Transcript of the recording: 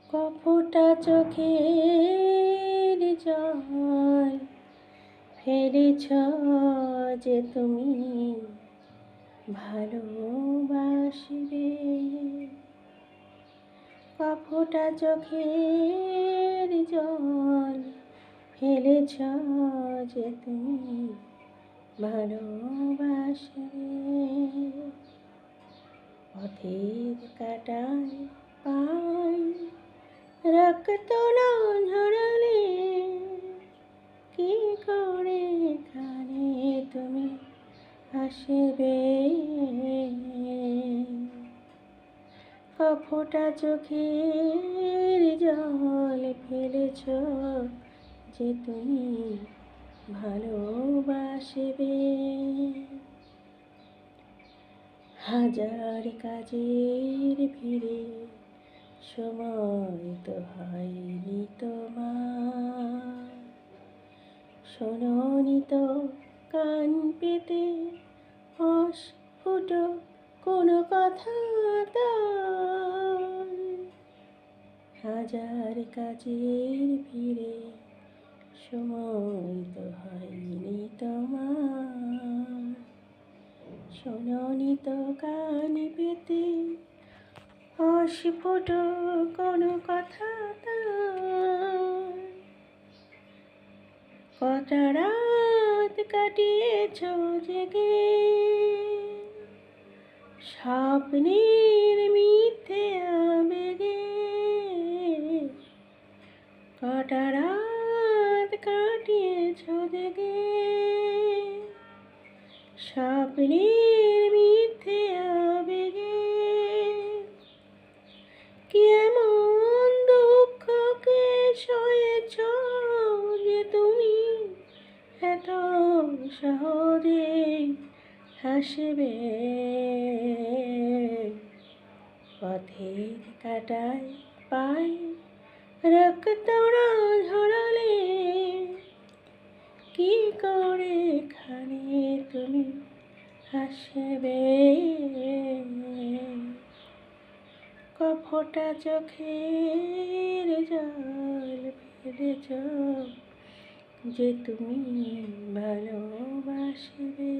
কপটা চোখের জল ফেলেছ যে তুমি ভালোবাসবে। কপটা চোখের জল ফেলেছ যে তুমি ভালোবাসবে। পথের কাঁটায় পাই রক্ত না ঝরালে কি করে এখানে তুমি আসবে। কপটা চোখের জল ফেলেছ যে তুমি ভালোবাসবে। হাজার কাজের ভিড়ে সময় তো হয়নি তোমার, শোনোনি তো কান পেতে অস্ফুট কোনো কথা তার। হাজার কাজের ভিড়ে সময় তো হয়নি তোমার, শোনোনি তো কান পেতে অস্ফুট কোনো কথা তার। কত রাত কাটিয়েছ জেগে স্বপ্নের মিথ্যে আবেগে। কত রাত কাটিয়েছ জেগে স্বপ্নের মিথ্যে আবেগে। কি এমন দুঃখকে সয়েছ যে তুমি এত সহজে হাসবে। পথের কাঁটায় পাই রক্ত না ঝরালে কি করে এখানে তুমি আসবে। কপটা চোখের জল ফেলেছ যে তুমি ভালোবাসবে।